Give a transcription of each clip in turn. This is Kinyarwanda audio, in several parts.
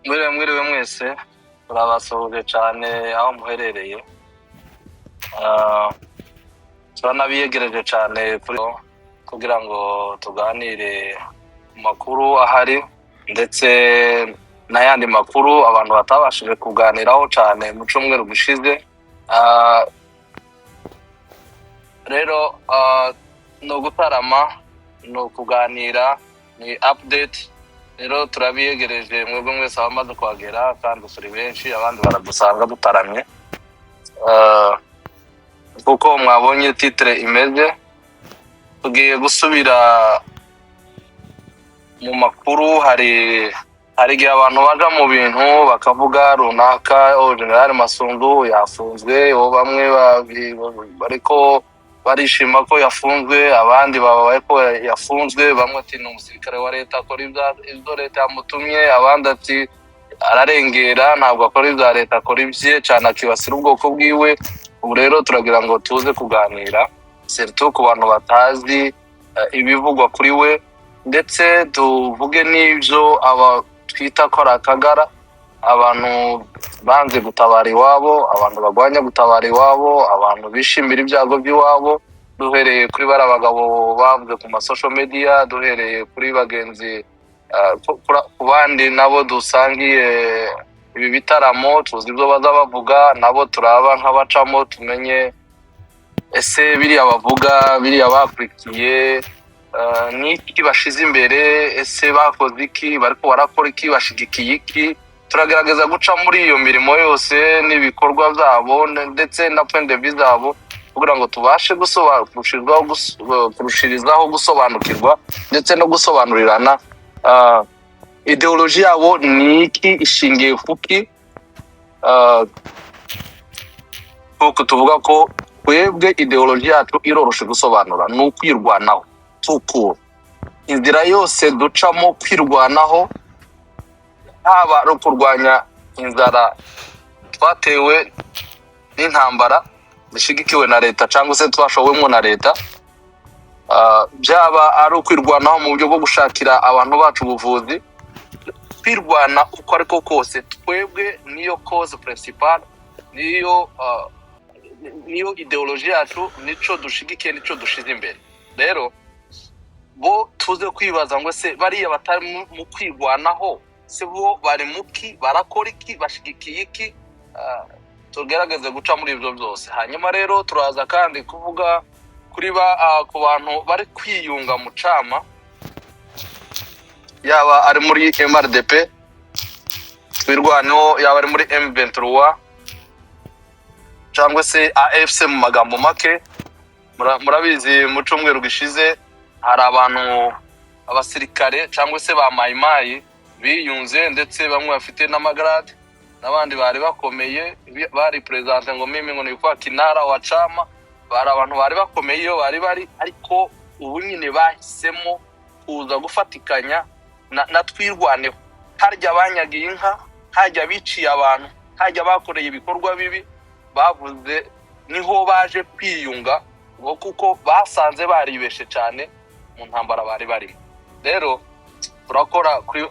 Mwiriwe mwese turabasuhuje cyane aho muherereye. Turanabiyegereje cyane kugira ngo tuganire ku makuru ahari ndetse n'ayandi makuru abantu batabashije kuganiraho cyane mu cyumweru gishize. Rero ni ugutarama, ni ukuganira, ni update. Rero turabiyegereje mwebwe mwese abamaze kuhagera kandi turi benshi, abandi baradusanga dutaramye. Kuko mwabonye titre imeze, tugiye gusubira mu makuru. Hari igihe abantu baja mu bintu bakavuga runaka General Masunzu yafunzwe, bamwe bariko barishima ko yafunzwe, abandi baba ko yafunzwe, bamwe ati ni umusirikare wa leta akora ibyo leta yamutumye, abandi ati ararengera ntabwo akora ibya leta, akora ibye cyane akibasira ubwoko bwiwe. Ubu rero turagira ngo tuze kuganira surtout ku bantu batazi ibivugwa kuri we, ndetse tuvuge n'ibyo aba twita ko ari akagara, abantu banze gutabara iwabo, abantu bagwanya gutabara iwabo, abantu bishimira ibyago by'iwabo, duhereye kuri bari abagabo bavuze ku masocial media, duhereye kuri bagenzi ku bandi nabo dusangiye ibi bitaramo, tuzi ibyo baza bavuga, nabo turaba nk'abacamo tumenye ese biriya bavuga, biriya bakurikiye n'iki bashize imbere, ese bakoze iki, bariko barakora iki, bashigikiye iki. Turagerageza guca muri iyo mirimo yose n'ibikorwa byabo ndetse na point de vue zabo kugira ngo tubashe kurushirizaho gusobanukirwa ndetse no gusobanurirana ideology yabo ni iki, ishingiye kuki. Kuko tuvuga ko twebwe ideology yacu iroroshe gusobanura, ni ukwirwanaho tukura inzira yose ducamo kwirwanaho, haba ari kurwanya inzara twatewe n'intambara zishigikiwe na leta cyangwa se twashowemo na leta, byaba ari ukwirwanaho mu buryo bwo gushakira abantu bacu ubuvuzi. Kwirwana uko ariko kose, twebwe niyo cause principale, niyo ideology yacu, nico dushigikiye, nico dushize imbere. Rero bo tuze kwibaza ngo se bariya batari mu kwirwanaho, se bo bari muki, barakora iki, bashigikiye iki? Tugerageze guca muri ibyo byose. Hanyuma rero turaza kandi kuvuga kuri ku bantu bari kwiyunga mu cama, yaba ari muri MRDP twirwaneho, yaba ari muri M23 cyangwa se AFC mu magambo make. Murabizi mu cyumweru gishize hari abantu abasirikare cyangwa se ba mayimayi biyunze, ndetse bamwe bafite n'amagrade, n'abandi bari bakomeye, bari president ngo mimi ngo nikuwa kinara wa chama, bari abantu bari bakomeye iyo bari, ariko ubu nyine bahisemo kuza gufatikanya na twirwaneho. Harya banyagiye inka, harya biciye abantu, harya bakoreye ibikorwa bibi, bavuze niho baje kwiyunga kuko basanze baribeshe cyane mu ntambara bari barimo. Rero turakora kuri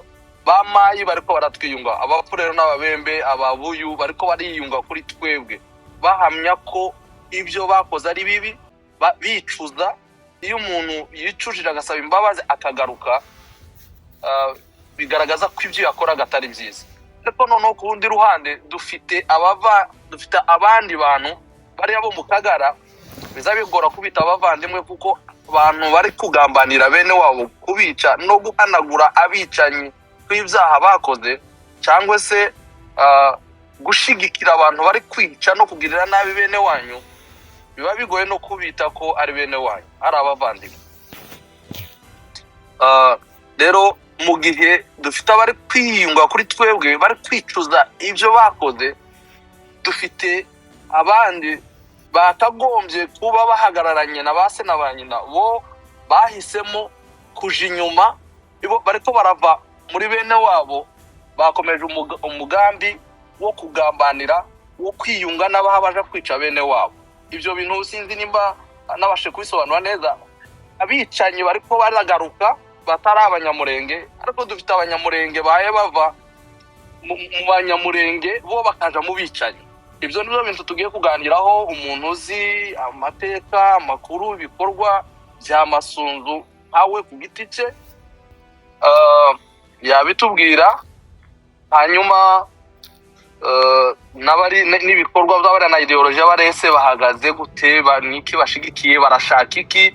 bamayi bariko baratwiyunga, abapfurero n'ababembe, ababuyu bariko bariyunga kuri twebwe, bahamya ko ibyo bakoze ari bibi, bicuza. Iyo umuntu yicujije agasaba imbabazi akagaruka, bigaragaza ko ibyo yakoraga atari byiza. Ariko noneho ku rundi ruhande dufite abandi bantu bari abo mu kagara, biza bigora kubita abavandimwe, kuko abantu bari kugambanira bene wabo, kubica no guhanagura abicanyi kw'ibyaha bakoze, cyangwa se gushigikira abantu bari kwica no kugirira nabi bene wanyu, biba bigoye no kubita ko ari bene wanyu, ari abavandimwe. Rero mu gihe dufite abari kwiyunga kuri twebwe, bari kwicuza ibyo bakoze, dufite abandi batagombye kuba bahagararanye na base na ba nyina, bo bahisemo kuja inyuma, bariko barava muri bene wabo, bakomeje umugambi wo kugambanira, wo kwiyunga n'abaha baje kwica bene wabo. Ibyo bintu sinzi nimba nabashe kubisobanura neza. Abicanyi bariko baragaruka batari abanyamurenge, ariko dufite abanyamurenge baye bava mu banyamurenge bo bakaja mu bicanyi. Ibyo nibyo bintu tugiye kuganiraho, umuntu uzi amateka, amakuru, ibikorwa bya Masunzu awe ku giti cye yabitubwira, hanyuma n'ibikorwa by'abari na ideology y'abarese bahagaze gute, niki bashigikiye, barashaka iki,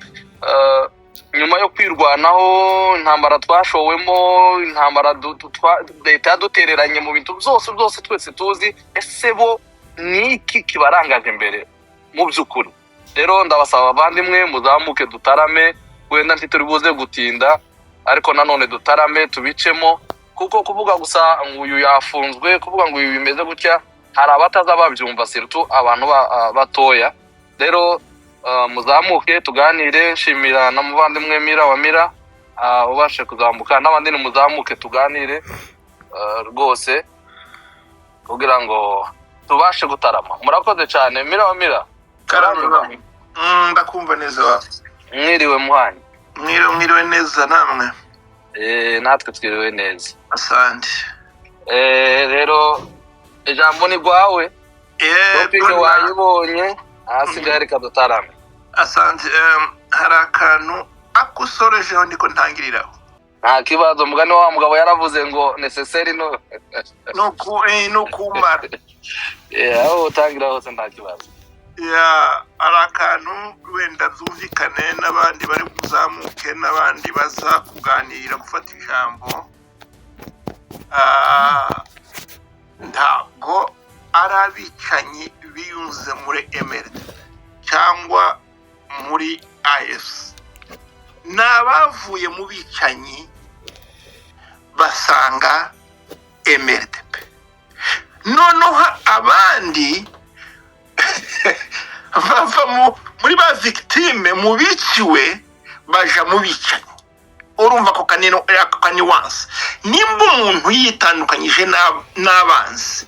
nyuma yo kwirwanaho intambara twashowemo, intambara leta yadutereranye mu bintu byose twese tuzi, ese bo niki kibarangaje imbere mu by'ukuri. Rero ndabasaba abandimwe muzamuke dutarame, wenda ntituri buze gutinda, ariko nanone dutarame tubicemo, kuko kuvuga gusa ngo uyu yafunzwe, kuvuga ngo uyu bimeze gutya, hari abataza babyumva, surtout abantu batoya. Rero muzamuke tuganire, nshimira na muvandimwe Mira wa Mira ubashe kuzamuka, n'abandi ni muzamuke tuganire rwose kugira ngo tubashe gutarama. Murakoze cyane. Mira wa Mira, karamba ndakumva neza wa mwiriwe muhanye. mwiriwe neza namwe. Natwe twiriwe neza, asante. Rero ijambo ni rwawe, topike wayibonye, hasigaye reka dutarame. Asante. Hari akantu akusorejeho ndiko ntangiriraho. Nta kibazo, mugani wa mugabo yaravuze ngo necessary no kumara. aho utangira hose nta kibazo. Hari akantu wenda byumvikane n'abandi bari kuzamuke n'abandi baza kuganira gufata ijambo. Ntabwo ari abicanyi biyunze muri MRD cyangwa muri AFC, n'abavuye mu bicanyi basanga MRD. Noneho abandi bava muri ba victime mu biciwe baja mu bicanyi. Urumva ko kaniwansi nimba umuntu yitandukanyije n'abanzi,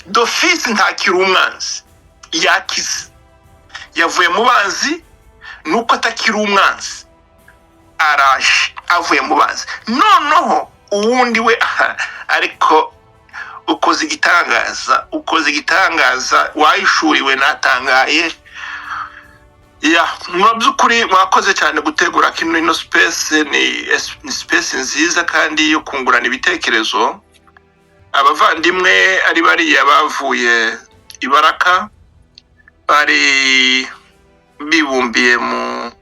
d'office ntakiri umwanzi, yakize, yavuye mu banzi, nuko atakiri umwanzi, araje avuye mu banzi. Noneho uwundi we ariko ukoze igitangaza wayishuriwe natangaye. Mu by'ukuri mwakoze cyane gutegura kino space, ni space nziza kandi yo kungurana ibitekerezo. Abavandimwe ari bariya bavuye Ibaraka bari bibumbiye mu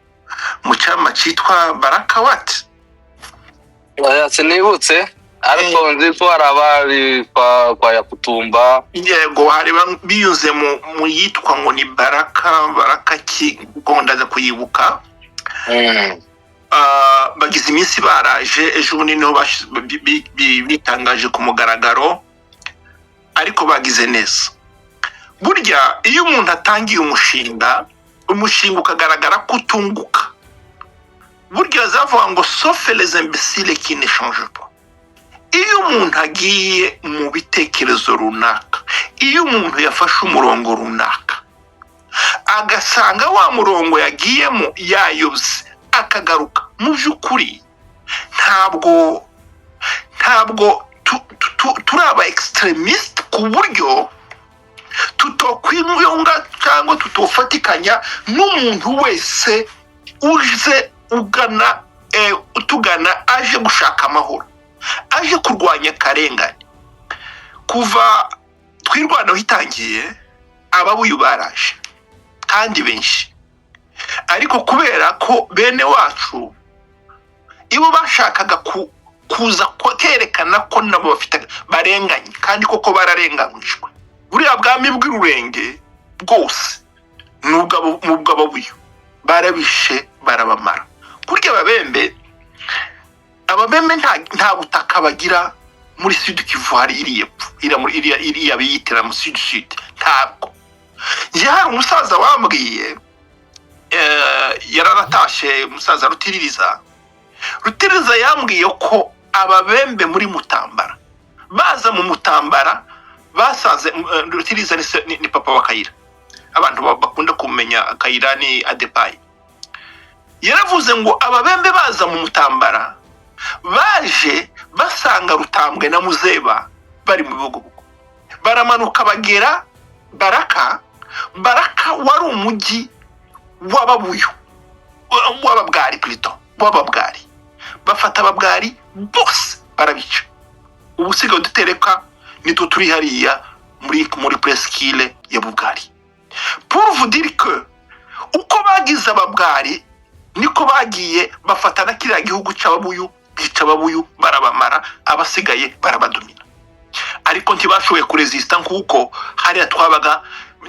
cyama cyitwa Baraka What. Sinibutse, ariko nzi ko hari abari kwa Yakutumba. Yego, hari biyuze mu yitwa ngo ni Baraka ki, kuko ndaza kuyibuka. Bagize iminsi baraje, ejo bundi niho bitangaje ku mugaragaro, ariko bagize neza. Burya iyo umuntu atangiye umushinga ukagaragara ko utunguka, burya zavuga ngo sauf les imbéciles qui ne changent pas. Iyo umuntu agiye mu bitekerezo runaka, iyo umuntu yafashe umurongo runaka agasanga wa murongo yagiyemo yayobye akagaruka, mu by'ukuri ntabwo turaba extremist ku buryo tutokwiyunga cyangwa tutofatikanya n'umuntu wese uje utugana aje gushaka amahoro, aje kurwanya akarengane. Kuva twirwanaho itangiye ababuyu baraje kandi benshi, ariko kubera ko bene wacu ibo bashakaga kuza kwerekana ko nabo bafite barenganye, kandi koko bararenganyijwe. Buriya bwami bw'ururenge bwose nubwo ababuyu barabishe barabamara. Kurya ababembe nta butaka bagira muri Sud Kivu, hari iriya biyitira mu Sud ntabwo. Njye hari umusaza wambwiye, yararatashe, umusaza Rutiririza yambwiye ko ababembe muri Mutambara baza mu Mutambara basanze Rutiriza ni papa wa Kayira. Abantu bakunda kumenya Kayira ni Adepayi. Yaravuze ngo ababembe baza mu Mutambara baje basanga Rutambwe na Muzeba bari mu bihugu, baramanuka bagera Baraka. Baraka wari umujyi w'ababuyu, w'ababwari plutôt, w'ababwari. Bafata ababwari bose barabica. Ubusigaye dutereka nitwo turi hariya muri presqu'île ya Bugari. Pour vous dire que uko bagize ababwari niko bagiye bafatana kiriya gihugu cy'ababuyu, bica ababuyu barabamara, abasigaye barabadumina. Ariko ntibashoboye kuresista nkuko hariya twabaga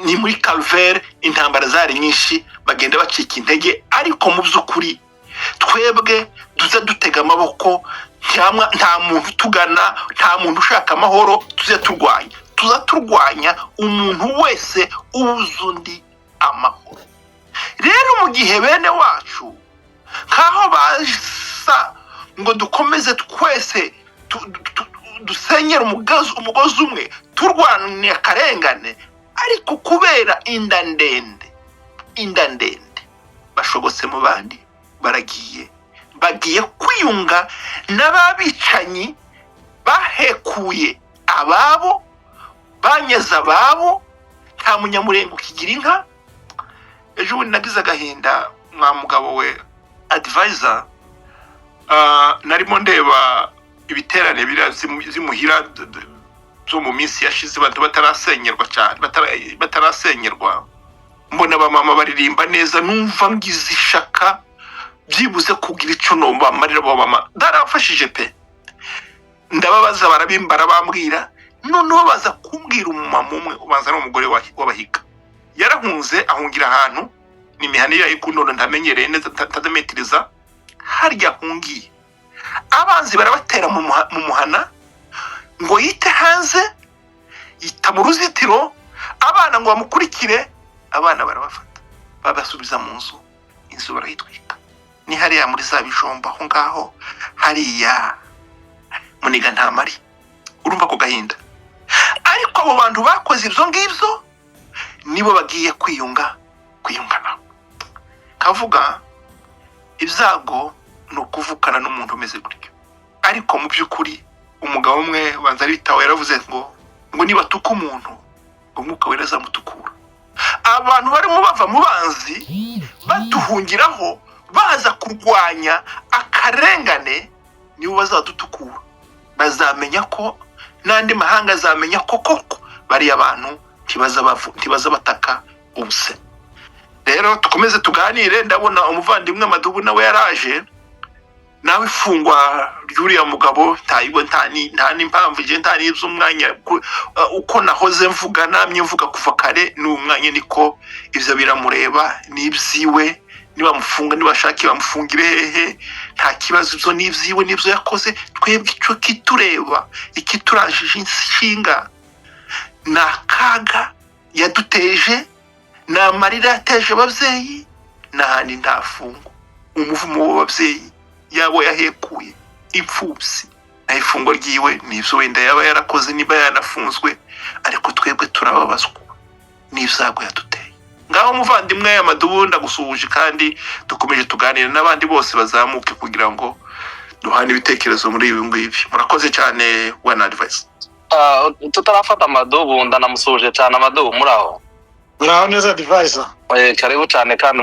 ni muri Calvaire, intambara zari nyinshi, bagenda bacika intege. Ariko mu by'ukuri twebwe duza dutega amaboko, nta muntu tugana, nta muntu ushaka amahoro, tuza turwanya umuntu wese ubuzundi amahoro. Rero mu gihe bene wacu nkaho basa ngo dukomeze twese dusenyera umugozi umwe turwanya akarengane, ariko kubera inda ndende bashobotse mu bandi bagiye kwiyunga n'ababicanyi bahekuye ababo, banyaza ababo, nta munyamurengo kigira inka. Ejo bundi nagize agahinda mwa mugabo we advisor, narimo ndeba ibiterane zimuhira zo mu minsi yashize, abantu batarasenyerwa cyane, batarasenyerwa. Mbona abamama baririmba neza, numva ngize ishaka byibuze kugira icyo nomba marira abo mama. Darafashije pe, ndababaza barabimbara bambwira, noneho baza kumbwira umumama umwe ubanza n'umugore w'abahiga yarahunze ahungira ahantu ni mihani ya ikunono ntamenyereye neza, tadametiriza harya hungiye. Abanzi barabatera mu muhana ngo yite hanze, yita mu ruzitiro, abana ngo bamukurikire, abana barabafata babasubiza mu nzu, inzu barayitwika. Ni hariya muri za Bijomba aho ngaho hariya Muniga ntamari. Urumva ko gahinda. Ariko abo bantu bakoze ibyo ngibyo nibo bagiye kwiyunga nabo. Kavuga ibyago no kuvukana n'umuntu umeze gutyo. Ariko mu by'ukuri umugabo umwe banza bitawe yaravuze ngo niba tuka umuntu umwuka wera azamutukura. Abantu barimo bava mu banzi batuhungiraho baza kurwanya akarengane, nibo bazadutukura. Bazamenya ko n'andi mahanga azamenya ko koko bari abantu ntibaza bataka ubuse. Rero tukomeze tuganire. Ndabona umuvandimwe Madubu nawe yaraje, nawe ifungwa ry'uriya mugabo nta n'impamvu je nta n'ibyo umwanya uko nahoze mvuga namye mvuga kuva kare, n'umwanya niko ivyo biramureba, n'ibyiwe niba mufunga nibashaki bamufungire hehe, nta kibazo. Ibyo n'ibyiwe n'ibyo yakoze, twebwe icyo kitureba ikiturajije inshinga n'akaga yaduteje, n'amarira yateje ababyeyi, n'ahandi ntafungo. Umuvumo w'ababyeyi yabo yahekuye impfubyi, naho ifungo ryiwe n'ibyo wenda yaba yarakoze niba yanafunzwe, ariko twebwe turababazwa n'ibyago yaduteye. Ngaho umuvandimwe Madubu ndagusuhuje, kandi dukomeje tuganira n'abandi bose bazamuke kugira ngo duhane ibitekerezo muri ibi ngibi. Murakoze cyane One Advice. Tutarafata Madubu ndanamusuhuje cyane. Madubu muraho? Muraho neza advisor. Karibu cyane kandi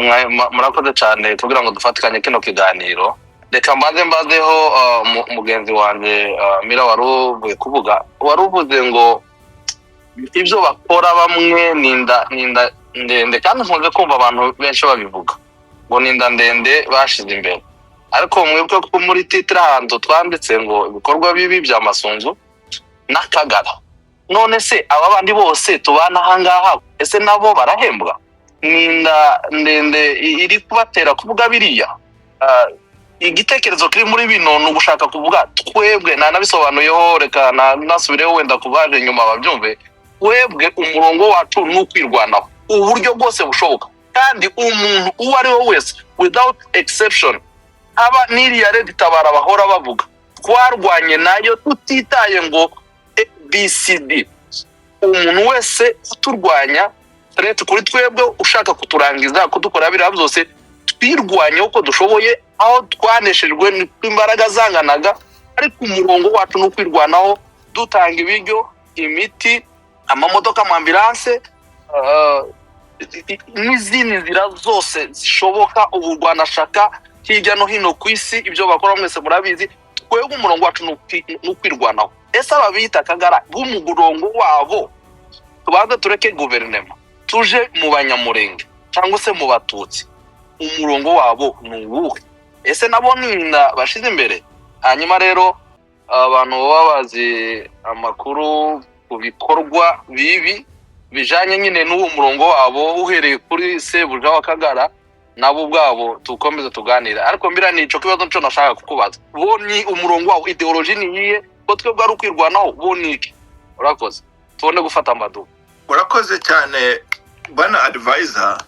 murakoze cyane kugira ngo dufatikanye kino kiganiro. Reka mbazeho mugenzi wanjye Mira waruvuye kuvuga, waruvuze ngo ibyo bakora bamwe ninda ndende, kandi nkunze kumva abantu benshi babivuga ngo ninda ndende bashize imbere. Ariko mwebwe ko muri titre ahantu twanditse ngo ibikorwa bibi bya Masunzu n'Akagara, none se aba bandi bose tubana ahangaha ese nabo barahembwa? Ninda ndende iri kubatera kuvuga biriya. Igitekerezo kiri muri bino no gushaka kuvuga twebwe nabisobanuyeho, reka nasubireho wenda kubaje nyuma babyumve. Twebwe umurongo wacu n'ukwirwanaho uburyo bwose bushoboka, kandi umuntu uwo ari we wese without exception, aba n'iriya Red Tabara bahora bavuga, twarwanye nayo tutitaye ngo ABCD. Umuntu wese uturwanya threat kuri twebwe, ushaka kuturangiza kudukora biriya byose, twirwanye uko dushoboye, aho twaneshejwe n'imbaraga zanganaga, ariko umurongo wacu n'ukwirwanaho dutanga ibiryo, imiti, amamodoka, ambulance, n'izindi nzira zose zishoboka. Ubu Rwanashaka hirya no hino ku isi ibyo bakora mwese murabizi. Twebwe umurongo wacu n'ukwirwanaho. Ese ababita Kagara b'umurongo wabo tubanze tureke guverinema tuje mu banyamurenge cyangwa se mu batutsi, umurongo wabo ni uwuhe? Ese nabo ninda bashize imbere? Hanyuma rero abantu baba bazi amakuru ku bikorwa bibi bijanye nyine n'uwo murongo wabo uhereye kuri sebuja wa Kagara, nabo ubwabo tukomeze tuganira. Ariko mbira nico kibazo nco nashaka kukubaza, bo ni umurongo wabo, ideology ni yiye? Ko twebwe ari ukwirwanaho, bo niki? Urakoze, tubone gufata amaduka. urakoze cyane bana advisor.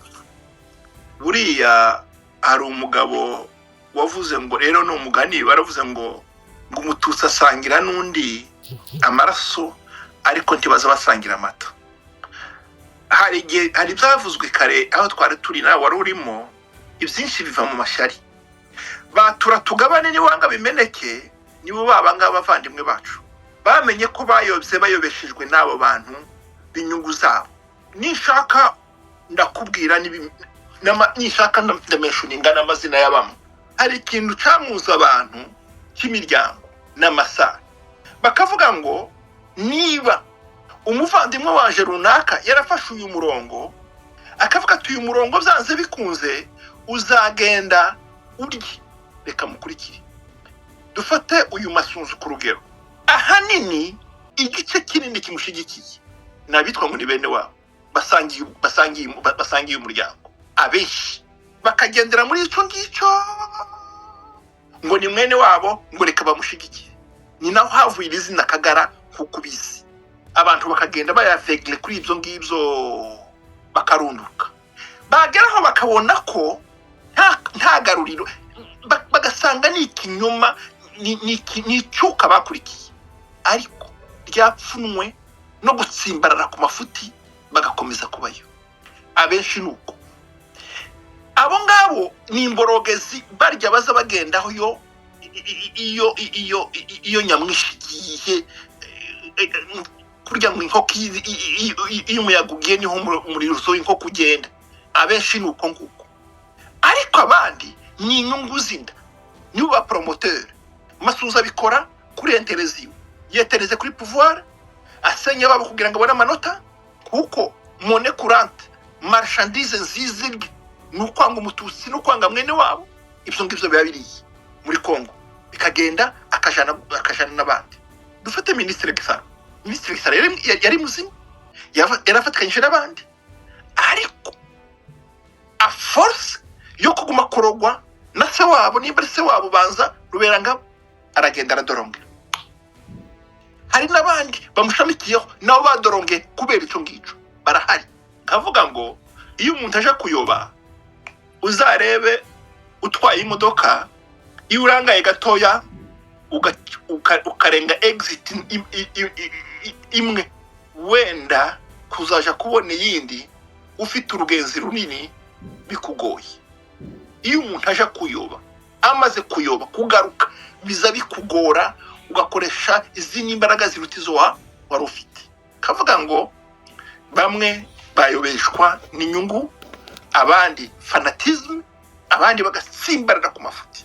Buriya hari umugabo wavuze ngo, rero no umugani baravuze ngo umututsi asangira n'undi amaraso ariko ntibaza basangira amata. Hari byavuzwe kare aho twari turi nawe wari urimo, ibyinshi biva mu mashyari. Batura tugabane niwanga bimeneke, nibo babanga bavandimwe bacu bamenye ko bayobeshejwe n'abo bantu b'inyungu zabo. Nishaka ndakubwira nishaka ndameshuninga n'amazina y'abamwe. Hari ikintu cyamuza abantu cy'imiryango n'amasano, bakavuga ngo niba umuvandimwe waje runaka yarafashe uyu murongo, akavuga ati uyu murongo byanze bikunze uzagenda urye, reka mukurikire. Dufate uyu Masunzu ku rugero, ahanini igice kinini kimushigikiye nabitwa ngo ni bene wabo, basangiye umuryango. Abenshi bakagendera muri icyo ngicyo ngo ni mwene wabo, ngo reka bamushigikiye. Ni naho havuye izina Kagara kuko bizi. Abantu bakagenda bayafegle kuri ibyo ngibyo bakarunduka, bageraho bakabona ko nta garuriro, bagasanga ni ikinyoma, ni icyuka bakurikiye, ariko ryapfunwe no gutsimbarara ku mafuti bagakomeza kubayo. Abenshi nuko abo ngabo ni imborogezi barya baza bagendaho iyo nyamwishigiye kurya ngo inkoko iyo umuyaga ugiye niho umuriro usohoye inkoko ugenda. Abenshi nuko nguko, ariko abandi ni inyungu zinda, nibo ba promoteur. Masuza bikora kuri interezi, yetereze kuri pouvoir, asenya babo kugira ngo abone amanota, kuko mone courante marchandise nzizirwe nukwanga umututsi nukwanga mwene wabo. Ibyo ngibyo biba biriye muri Kongo, bikagenda akajana n'abandi. Dufate Ministre Gisaro yari muzima, yarafatikanyije n'abandi, ariko a force yo kuguma korogwa na se wabo, nimba se wabo banza Ruberangabo, aragenda aradorongera. Hari n'abandi bamushamikiyeho nabo badoronge kubera icyo ngicyo barahari. Kavuga ngo iyo umuntu aje kuyoba, uzarebe utwaye imodoka iyo urangaye gatoya ukarenga exit imwe, wenda kuzaja kubona iyindi ufite urugenzi runini bikugoye. Iyo umuntu aje kuyoba, amaze kuyoba kugaruka biza bikugora, ugakoresha izindi imbaraga ziruta izo wari ufite. Kavuga ngo bamwe bayobeshwa n'inyungu, abandi fanatisme, abandi bagatsimbarira ku mafuti.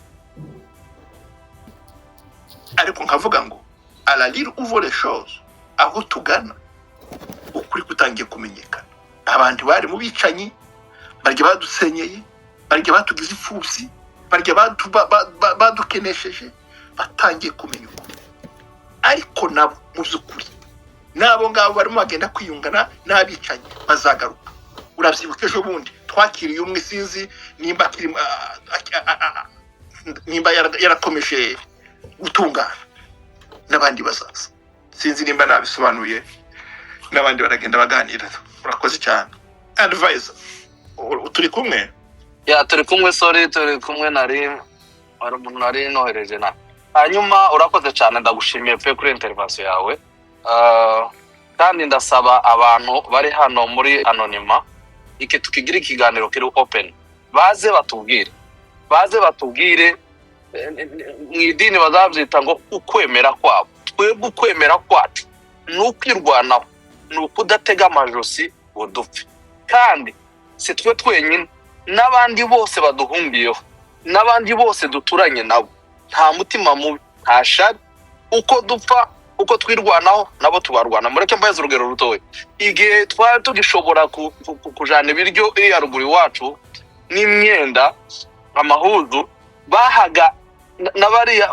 Ariko nkavuga ngo à la lire ouvre les choses, aho tugana ukuri kutangiye kumenyekana. Abantu bari mu bicanyi, barya badusenyeye, barya batugize ifusi, barya badukenesheje, batangiye kumenya ukuri. Ariko nabo mu by'ukuri nabo ngabo barimo bagenda kwiyungana n'abicanyi bazagaruka. Urabyibuka ejo bundi twakiriye umwe, sinzi nimba yarakomeje gutungana, n'abandi bazaza, sinzi nimba nabisobanuye, n'abandi baragenda baganira. Urakoze cyane advisor. Turi kumwe? Ya turi kumwe, sorry, turi kumwe nari nohereje na. Hanyuma urakoze cyane, ndagushimiye pe kuri intervention yawe. Kandi ndasaba abantu bari hano muri anonima iki tukigira ikiganiro kiri open, baze batubwire mu idini bazabyita ngo ukwemera kwabo. twebwe ukwemera kwacu ni ukwirwanaho, ni ukudatega amajosi ngo dupfe. Kandi si twe twenyine, n'abandi bose baduhungiyeho, n'abandi bose duturanye nabo, nta mutima mubi, nta shari. Uko dupfa, uko twirwanaho, nabo tubarwana. Mureke mbaze urugero rutoya. Igihe twari tugishobora kujana ibiryo iriya ruguru iwacu n'imyenda, amahuzu, bahaga n'abariya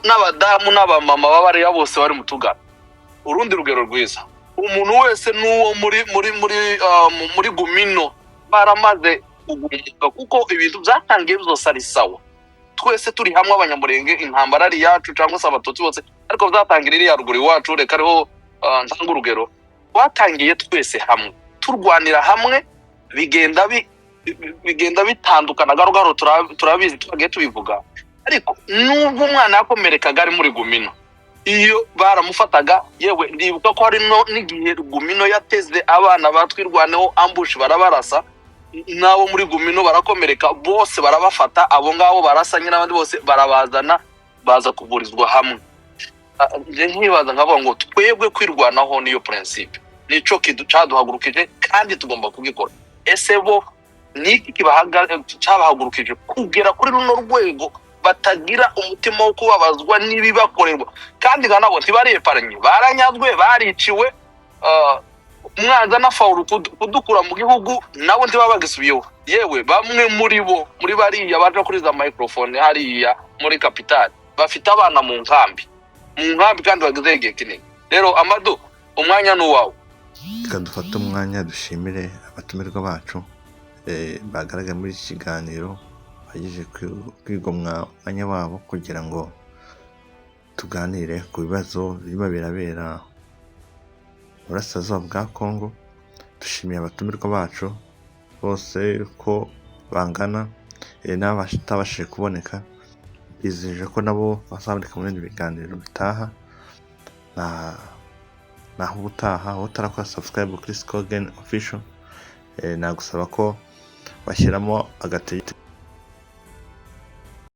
n'abadamu n'abamama b'abariya bose bari mu tugana. Urundi rugero rwiza, umuntu wese n'uwo muri Gumino baramaze kugumuka, kuko ibintu byatangiye byose ari sawa. Twese turi hamwe abanyamurenge, intambara ari yacu cyangwa se abatutsi bose, ariko byatangira iriya ruguru iwacu. Reka ariho ntanga urugero. Twatangiye twese hamwe, turwanira hamwe, bigenda bitandukana garo garo, turabizi, twagiye tubivuga. Ariko nubwo umwana yakomerekaga ari muri Gumino, iyo baramufataga, yewe ndibuka ko hari n'igihe Gumino yateze abana batwirwaneho ambushi, barabarasa, nabo muri Gumino barakomereka, bose barabafata, abo ngabo barasanye n'abandi bose barabazana, baza kuvurizwa hamwe. Nje nkibaza nkavuga ngo twebwe kwirwanaho niyo principe, nico kiducaduhagurukije kandi tugomba kugikora. Ese bo niki cyabahagurukije kugera kuri runo rwego batagira umutima wo kubabazwa n'ibibakorerwa? Kandi nabo ntibariyeparanye, baranyazwe, bariciwe, umwanza na Faulu kudukura mu gihugu, nabo ntibabagisubiyeho. Yewe bamwe muri bo, muri bariya baje kuri za microphone hariya muri capital, bafite abana mu nkambi kandi bageze igihe kinini. Rero Amadu, umwanya n'uwawe. Reka dufate umwanya dushimire abatumirwa bacu bagaragaye muri iki kiganiro, bagize kwigomwa umwanya wabo kugira ngo tuganire ku bibazo birimo birabera burasirazuba bwa Kongo. Dushimiye abatumirwa bacu bose ko bangana, n'abatabashije kuboneka, bizeje ko nabo bazaboneka mu bindi biganiro bitaha. Naho ubutaha, aho utarakora subscribe kuri Skogen Official, nagusaba ko bashyiramo agatege